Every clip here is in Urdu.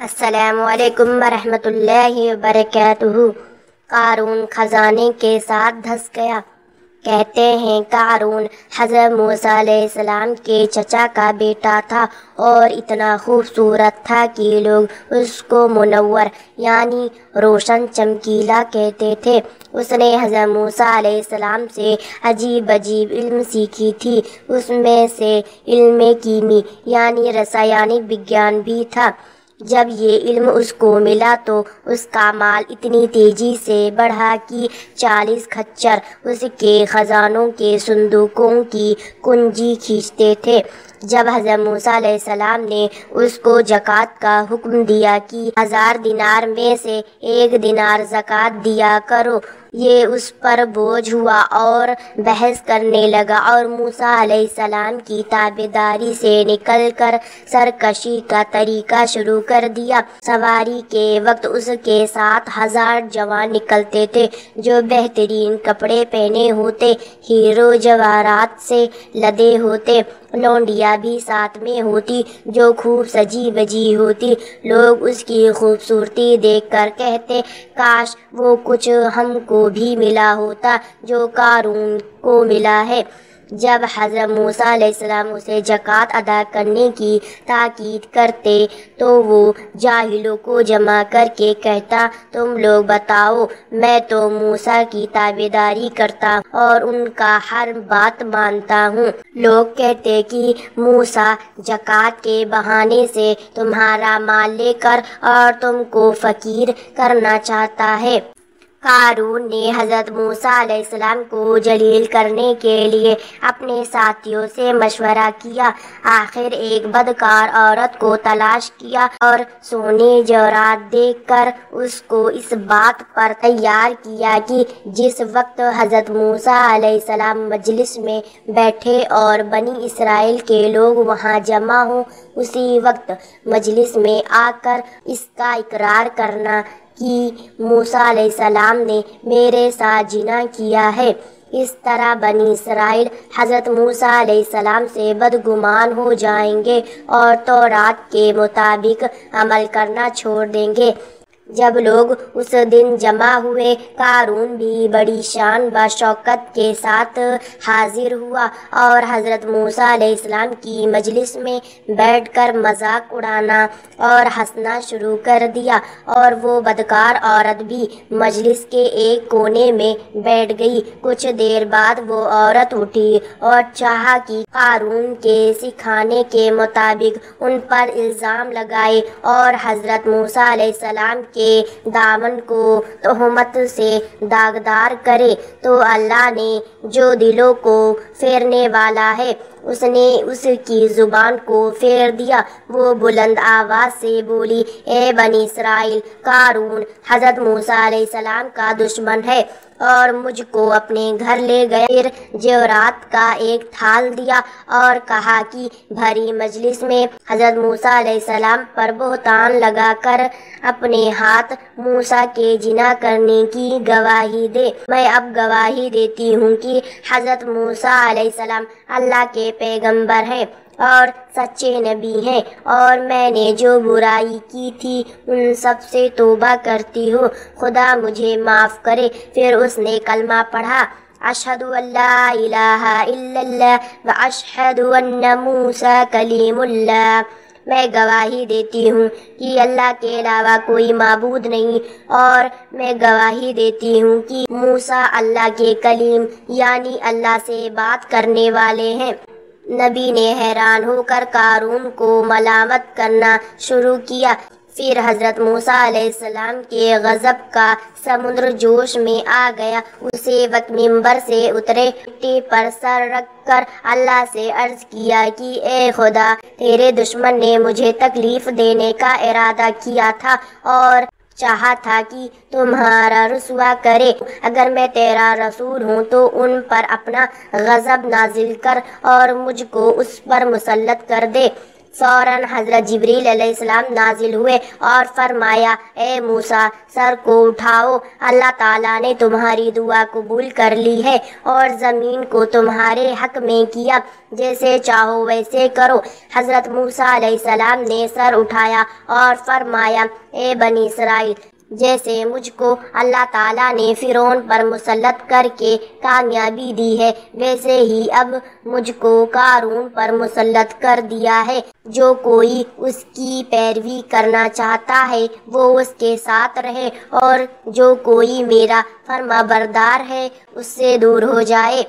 السلام علیکم ورحمۃ اللہ وبرکاتہ۔ قارون خزانے کے ساتھ دھس گیا۔ کہتے ہیں قارون حضرت موسیٰ علیہ السلام کے چچا کا بیٹا تھا اور اتنا خوبصورت تھا کہ لوگ اس کو منور یعنی روشن چمکیلا کہتے تھے۔ اس نے حضرت موسیٰ علیہ السلام سے عجیب عجیب علم سیکھی تھی۔ اس میں سے علم کیمی یعنی رسائنک وگیان بھی تھا۔ جب یہ علم اس کو ملا تو اس کا مال اتنی تیزی سے بڑھا کہ 40 کھچر اس کے خزانوں کے صندوقوں کی کنجی کھینچتے تھے۔ جب حضرت موسیٰ علیہ السلام نے اس کو زکوٰۃ کا حکم دیا کہ 1000 دینار میں سے 1 دینار زکوٰۃ دیا کرو، یہ اس پر بوجھ ہوا اور بحث کرنے لگا اور موسیٰ علیہ السلام کی تابعداری سے نکل کر سرکشی کا طریقہ شروع کر دیا۔ سواری کے وقت اس کے ساتھ 1000 جوان نکلتے تھے جو بہترین کپڑے پہنے ہوتے، ہیرو جواہرات سے لدے ہوتے، لونڈیاں بھی ساتھ میں ہوتی جو خوب سجی بجی ہوتی۔ لوگ اس کی خوبصورتی دیکھ کر کہتے کاش وہ کچھ ہم کو بھی ملا ہوتا جو قارون کو ملا ہے۔ جب حضرت موسیٰ علیہ السلام اسے زکوٰۃ ادا کرنے کی تاکید کرتے تو وہ جاہلوں کو جمع کر کے کہتا تم لوگ بتاؤ، میں تو موسیٰ کی تابعداری کرتا اور ان کا ہر بات مانتا ہوں۔ لوگ کہتے کہ موسیٰ زکوٰۃ کے بہانے سے تمہارا مال لے کر اور تم کو فقیر کرنا چاہتا ہے۔ قارون نے حضرت موسیٰ علیہ السلام کو ذلیل کرنے کے لیے اپنے ساتھیوں سے مشورہ کیا۔ آخر ایک بدکار عورت کو تلاش کیا اور سونے جواہرات دیکھ کر اس کو اس بات پر تیار کیا کہ جس وقت حضرت موسیٰ علیہ السلام مجلس میں بیٹھے اور بنی اسرائیل کے لوگ وہاں جمع ہوں، اسی وقت مجلس میں آ کر اس کا اقرار کرنا کہ موسیٰ علیہ السلام نے میرے ساتھ زنا کیا ہے۔ اس طرح بنی اسرائیل حضرت موسیٰ علیہ السلام سے بدگمان ہو جائیں گے اور تورات کے مطابق عمل کرنا چھوڑ دیں گے۔ جب لوگ اس دن جمع ہوئے، قارون بھی بڑی شان و شوکت کے ساتھ حاضر ہوا اور حضرت موسیٰ علیہ السلام کی مجلس میں بیٹھ کر مذاق اڑانا اور ہنسنا شروع کر دیا، اور وہ بدکار عورت بھی مجلس کے ایک کونے میں بیٹھ گئی۔ کچھ دیر بعد وہ عورت اٹھی اور چاہا کہ قارون کے سکھانے کے مطابق ان پر الزام لگائے اور حضرت موسیٰ علیہ السلام کے دامن کو تہمت سے داغدار کرے، تو اللہ نے جو دلوں کو پھیرنے والا ہے اس نے اس کی زبان کو پھیر دیا۔ وہ بلند آواز سے بولی اے بنی اسرائیل، قارون حضرت موسیٰ علیہ السلام کا دشمن ہے اور مجھ کو اپنے گھر لے گیا۔ پھر زیورات کا ایک تھال دیا اور کہا کہ بھری مجلس میں حضرت موسیٰ علیہ السلام پر بہتان لگا کر اپنے ہاتھ موسیٰ کے زنا کرنے کی گواہی دے۔ میں اب گواہی دیتی ہوں کہ حضرت موسیٰ علیہ السلام اللہ کے پیغمبر ہیں اور سچے نبی ہیں، اور میں نے جو برائی کی تھی ان سب سے توبہ کرتی ہوں، خدا مجھے معاف کرے۔ پھر اس نے کلمہ پڑھا اشہد ان لا الہ الا اللہ واشہد ان موسیٰ کلیم اللہ۔ میں گواہی دیتی ہوں کہ اللہ کے علاوہ کوئی معبود نہیں، اور میں گواہی دیتی ہوں کہ موسیٰ اللہ کے کلیم یعنی اللہ سے بات کرنے والے ہیں۔ نبی نے حیران ہو کر قارون کو ملامت کرنا شروع کیا۔ پھر حضرت موسیٰ علیہ السلام کے غضب کا سمندر جوش میں آ گیا۔ اسی وقت ممبر سے اترے، مٹی پر سر رکھ کر اللہ سے عرض کیا کہ اے خدا، تیرے دشمن نے مجھے تکلیف دینے کا ارادہ کیا تھا اور چاہا تھا کہ تمہارا رسوا کرے۔ اگر میں تیرا رسول ہوں تو ان پر اپنا غضب نازل کر اور مجھ کو اس پر مسلط کر دے۔ فوراً حضرت جبریل علیہ السلام نازل ہوئے اور فرمایا اے موسیٰ سر کو اٹھاؤ، اللہ تعالیٰ نے تمہاری دعا قبول کر لی ہے اور زمین کو تمہارے حق میں کیا، جیسے چاہو ویسے کرو۔ حضرت موسیٰ علیہ السلام نے سر اٹھایا اور فرمایا اے بنی اسرائیل، جیسے مجھ کو اللہ تعالیٰ نے فرعون پر مسلط کر کے کامیابی دی ہے، ویسے ہی اب مجھ کو قارون پر مسلط کر دیا ہے۔ جو کوئی اس کی پیروی کرنا چاہتا ہے وہ اس کے ساتھ رہے، اور جو کوئی میرا فرما بردار ہے اس سے دور ہو جائے۔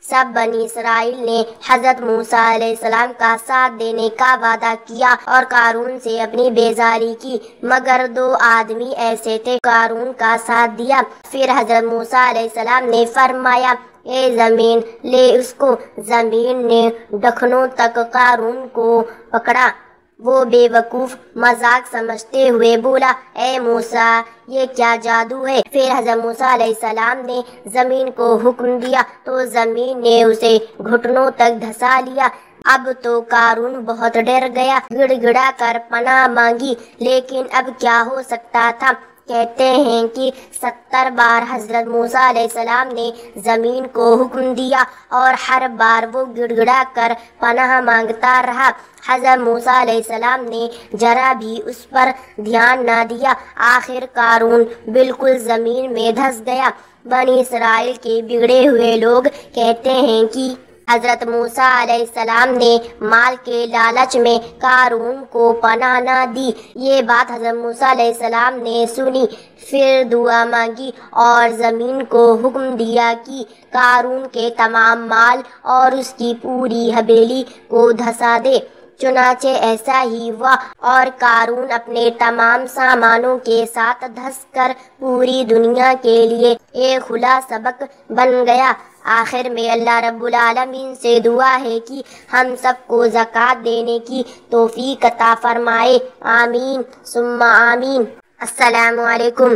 سب بنی اسرائیل نے حضرت موسیٰ علیہ السلام کا ساتھ دینے کا وعدہ کیا اور قارون سے اپنی بیزاری کی، مگر 2 آدمی ایسے تھے قارون کا ساتھ دیا۔ پھر حضرت موسیٰ علیہ السلام نے فرمایا اے زمین لے اس کو۔ زمین نے ڈھکنوں تک قارون کو پکڑا۔ وہ بے وقوف مذاق سمجھتے ہوئے بولا اے موسیٰ یہ کیا جادو ہے؟ پھر حضرت موسیٰ علیہ السلام نے زمین کو حکم دیا تو زمین نے اسے گھٹنوں تک دھسا لیا۔ اب تو قارون بہت ڈر گیا، گڑ گڑا کر پناہ مانگی، لیکن اب کیا ہو سکتا تھا؟ کہتے ہیں کہ 70 بار حضرت موسیٰ علیہ السلام نے زمین کو حکم دیا اور ہر بار وہ گڑ گڑا کر پناہ مانگتا رہا۔ حضرت موسیٰ علیہ السلام نے ذرا بھی اس پر دھیان نہ دیا۔ آخر قارون بالکل زمین میں دھس گیا۔ بنی اسرائیل کے بگڑے ہوئے لوگ کہتے ہیں کہ حضرت موسیٰ علیہ السلام نے مال کے لالچ میں قارون کو پناہ نہ دی۔ یہ بات حضرت موسیٰ علیہ السلام نے سنی، پھر دعا مانگی اور زمین کو حکم دیا کہ قارون کے تمام مال اور اس کی پوری حویلی کو دھسا دے۔ چنانچہ ایسا ہی ہوا اور قارون اپنے تمام سامانوں کے ساتھ دھس کر پوری دنیا کے لیے ایک کھلا سبق بن گیا۔ آخر میں اللہ رب العالمین سے دعا ہے کہ ہم سب کو زکوٰۃ دینے کی توفیق عطا فرمائے، آمین ثم آمین۔ السلام علیکم۔